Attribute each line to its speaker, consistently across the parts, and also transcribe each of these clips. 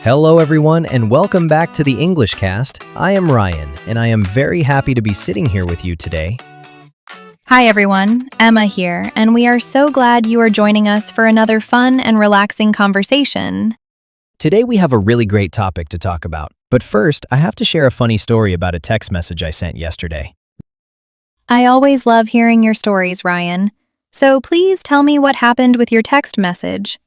Speaker 1: Hello everyone and welcome back to the English Cast. I am Ryan and I am very happy to be sitting here with you today.
Speaker 2: Hi everyone, Emma here, and we are so glad you are joining us for another fun and relaxing conversation.
Speaker 1: Today we have a really great topic to talk about, but first I have to share a funny story about a text message I sent yesterday.
Speaker 2: I always love hearing your stories, Ryan. So please tell me what happened with your text message.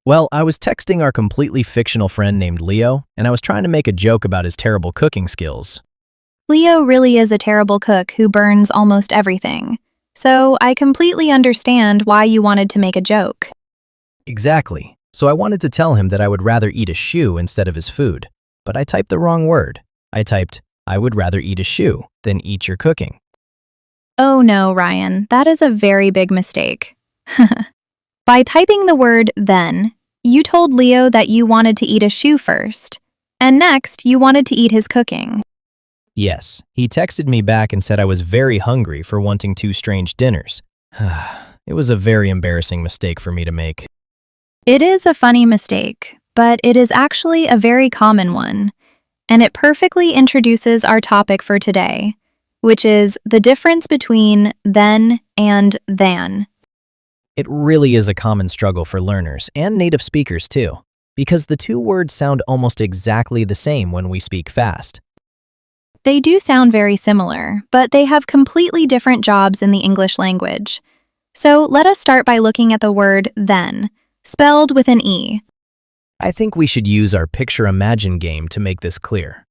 Speaker 1: Well, I was texting our completely fictional friend named Leo, and I was trying to make a joke about his terrible cooking skills.
Speaker 2: Leo really is a terrible cook who burns almost everything. So I completely understand why you wanted to make a joke.
Speaker 1: Exactly. So I wanted to tell him that I would rather eat a shoe instead of his food. But I typed the wrong word. I typed, I would rather eat a shoe than eat your cooking.
Speaker 2: Oh no, Ryan, that is a very big mistake. By typing the word then, you told Leo that you wanted to eat a shoe first, and next you wanted to eat his cooking.
Speaker 1: Yes, he texted me back and said I was very hungry for wanting two strange dinners. It was a very embarrassing mistake for me to make.
Speaker 2: It is a funny mistake, but it is actually a very common one, and it perfectly introduces our topic for today, which is the difference between then and than.
Speaker 1: It really is a common struggle for learners and native speakers too, because the two words sound almost exactly the same when we speak fast.
Speaker 2: They do sound very similar, but they have completely different jobs in the English language. So let us start by looking at the word then, spelled with an E.
Speaker 1: I think we should use our Picture Imagine game to make this clear.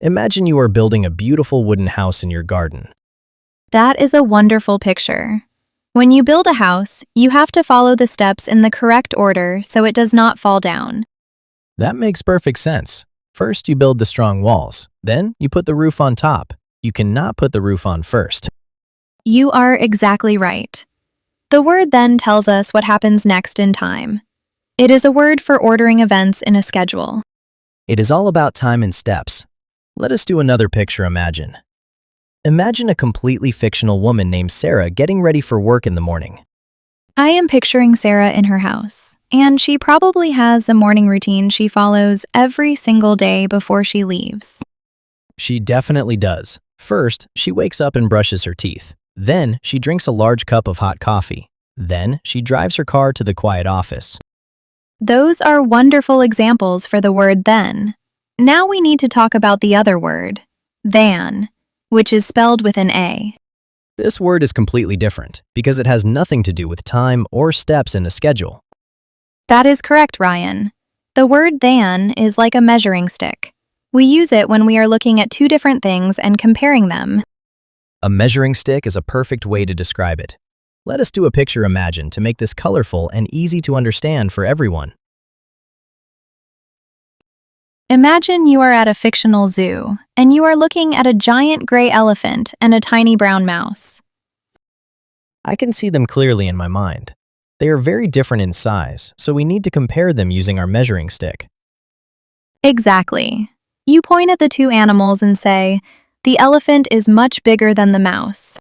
Speaker 1: Imagine you are building a beautiful wooden house in your garden.
Speaker 2: That is a wonderful picture. When you build a house, you have to follow the steps in the correct order so it does not fall down.
Speaker 1: That makes perfect sense. First, you build the strong walls. Then, you put the roof on top. You cannot put the roof on first.
Speaker 2: You are exactly right. The word then tells us what happens next in time. It is a word for ordering events in a schedule.
Speaker 1: It is all about time and steps. Let us do another Picture Imagine. Imagine a completely fictional woman named Sarah getting ready for work in the morning.
Speaker 2: I am picturing Sarah in her house, and she probably has a morning routine she follows every single day before she leaves.
Speaker 1: She definitely does. First, she wakes up and brushes her teeth. Then, she drinks a large cup of hot coffee. Then, she drives her car to the quiet office.
Speaker 2: Those are wonderful examples for the word then. Now we need to talk about the other word, than, which is spelled with an A.
Speaker 1: This word is completely different because it has nothing to do with time or steps in a schedule.
Speaker 2: That is correct, Ryan. The word than is like a measuring stick. We use it when we are looking at two different things and comparing them.
Speaker 1: A measuring stick is a perfect way to describe it. Let us do a Picture Imagine to make this colorful and easy to understand for everyone.
Speaker 2: Imagine you are at a fictional zoo, and you are looking at a giant gray elephant and a tiny brown mouse.
Speaker 1: I can see them clearly in my mind. They are very different in size, so we need to compare them using our measuring stick.
Speaker 2: Exactly. You point at the two animals and say, the elephant is much bigger than the mouse.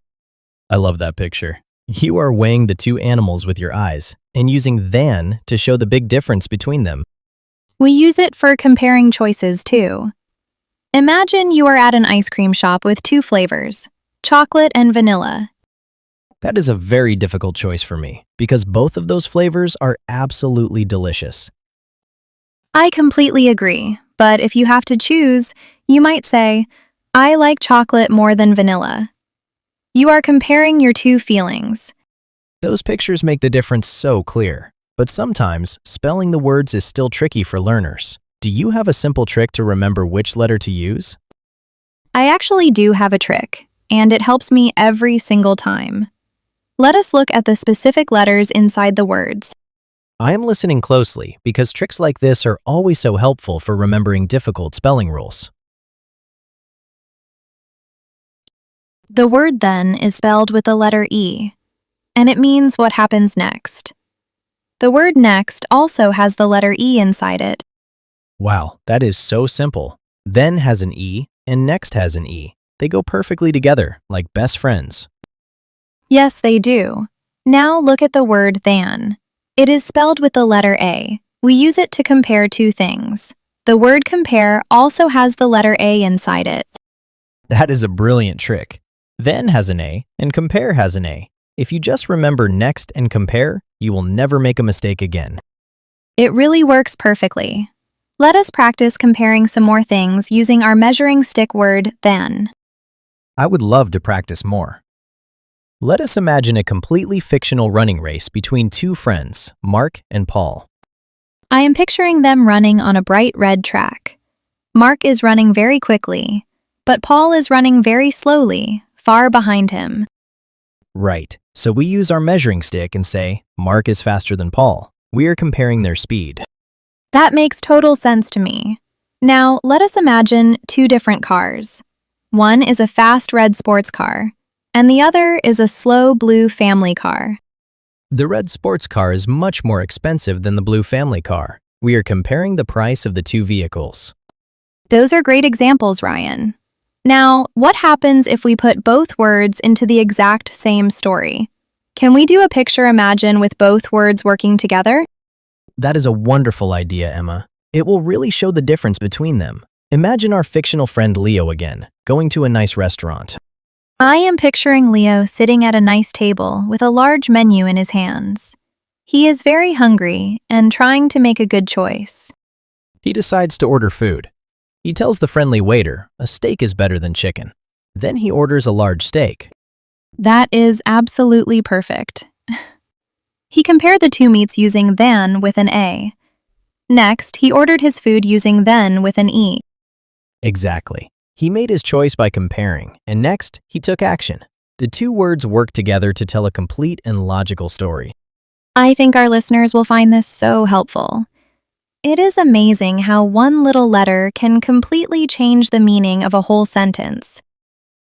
Speaker 1: I love that picture. You are weighing the two animals with your eyes and using than to show the big difference between them.
Speaker 2: We use it for comparing choices too. Imagine you are at an ice cream shop with two flavors, chocolate and vanilla.
Speaker 1: That is a very difficult choice for me because both of those flavors are absolutely delicious.
Speaker 2: I completely agree, but if you have to choose, you might say, I like chocolate more than vanilla. You are comparing your two feelings.
Speaker 1: Those pictures make the difference so clear, but sometimes spelling the words is still tricky for learners. Do you have a simple trick to remember which letter to use?
Speaker 2: I actually do have a trick, and it helps me every single time. Let us look at the specific letters inside the words.
Speaker 1: I am listening closely because tricks like this are always so helpful for remembering difficult spelling rules.
Speaker 2: The word then is spelled with the letter E, and it means what happens next. The word next also has the letter E inside it.
Speaker 1: Wow, that is so simple. Then has an E and next has an E. They go perfectly together, like best friends.
Speaker 2: Yes, they do. Now look at the word than. It is spelled with the letter A, We use it to compare two things. The word compare also has the letter A inside it.
Speaker 1: That is a brilliant trick. Then has an A and compare has an A. If you just remember next and compare, you will never make a mistake again.
Speaker 2: It really works perfectly. Let us practice comparing some more things using our measuring stick word than.
Speaker 1: I would love to practice more. Let us imagine a completely fictional running race between two friends, Mark and Paul.
Speaker 2: I am picturing them running on a bright red track. Mark is running very quickly, but Paul is running very slowly, far behind him.
Speaker 1: Right, so we use our measuring stick and say, Mark is faster than Paul. We are comparing their speed.
Speaker 2: That makes total sense to me. Now, let us imagine two different cars. One is a fast red sports car, and the other is a slow blue family car.
Speaker 1: The red sports car is much more expensive than the blue family car. We are comparing the price of the two vehicles.
Speaker 2: Those are great examples, Ryan. Now, what happens if we put both words into the exact same story? Can we do a picture imagine with both words working together?
Speaker 1: That is a wonderful idea, Emma. It will really show the difference between them. Imagine our fictional friend Leo again, going to a nice restaurant.
Speaker 2: I am picturing Leo sitting at a nice table with a large menu in his hands. He is very hungry and trying to make a good choice.
Speaker 1: He decides to order food. He tells the friendly waiter a steak is better than chicken. Then he orders a large steak.
Speaker 2: That is absolutely perfect. He compared the two meats using than with an A. Next, he ordered his food using then with an E.
Speaker 1: Exactly. He made his choice by comparing, and next, he took action. The two words work together to tell a complete and logical story.
Speaker 2: I think our listeners will find this so helpful. It is amazing how one little letter can completely change the meaning of a whole sentence.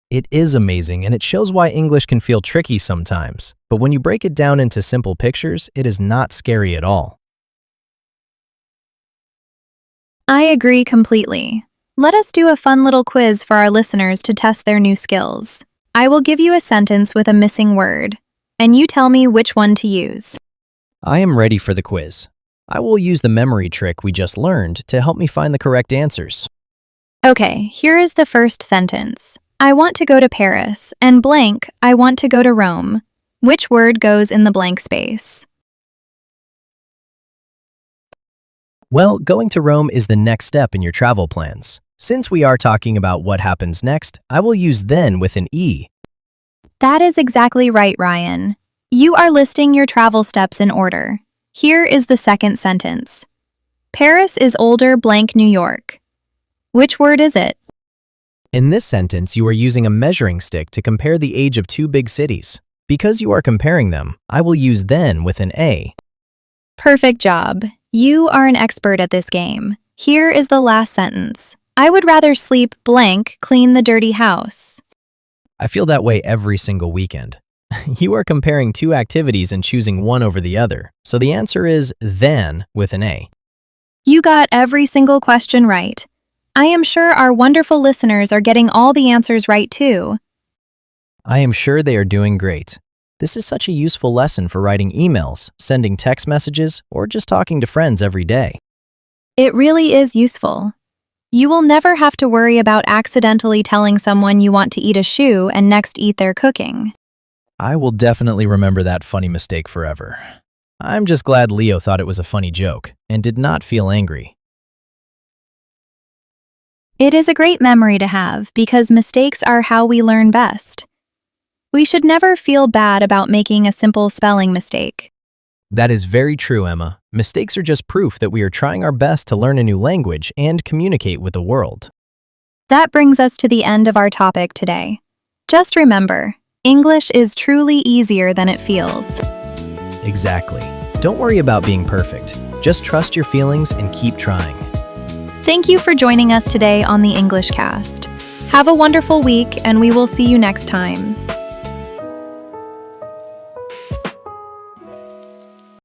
Speaker 1: It is amazing, and it shows why English can feel tricky sometimes. But when you break it down into simple pictures, it is not scary at all.
Speaker 2: I agree completely. Let us do a fun little quiz for our listeners to test their new skills. I will give you a sentence with a missing word, and you tell me which one to use.
Speaker 1: I am ready for the quiz. I will use the memory trick we just learned to help me find the correct answers.
Speaker 2: Okay, here is the first sentence. I want to go to Paris, and blank, I want to go to Rome. Which word goes in the blank space?
Speaker 1: Well, going to Rome is the next step in your travel plans. Since we are talking about what happens next, I will use then with an E.
Speaker 2: That is exactly right, Ryan. You are listing your travel steps in order. Here is the second sentence. Paris is older blank New York. Which word is it?
Speaker 1: In this sentence, you are using a measuring stick to compare the age of two big cities. Because you are comparing them, I will use then with an A.
Speaker 2: Perfect job. You are an expert at this game. Here is the last sentence. I would rather sleep blank clean the dirty house.
Speaker 1: I feel that way every single weekend. You are comparing two activities and choosing one over the other, so the answer is then with an A.
Speaker 2: You got every single question right. I am sure our wonderful listeners are getting all the answers right too.
Speaker 1: I am sure they are doing great. This is such a useful lesson for writing emails, sending text messages, or just talking to friends every day.
Speaker 2: It really is useful. You will never have to worry about accidentally telling someone you want to eat a shoe and next eat their cooking.
Speaker 1: I will definitely remember that funny mistake forever. I'm just glad Leo thought it was a funny joke and did not feel angry.
Speaker 2: It is a great memory to have because mistakes are how we learn best. We should never feel bad about making a simple spelling mistake.
Speaker 1: That is very true, Emma. Mistakes are just proof that we are trying our best to learn a new language and communicate with the world.
Speaker 2: That brings us to the end of our topic today. Just remember, English is truly easier than it feels.
Speaker 1: Exactly. Don't worry about being perfect. Just trust your feelings and keep trying.
Speaker 2: Thank you for joining us today on the English Cast. Have a wonderful week, and we will see you next time.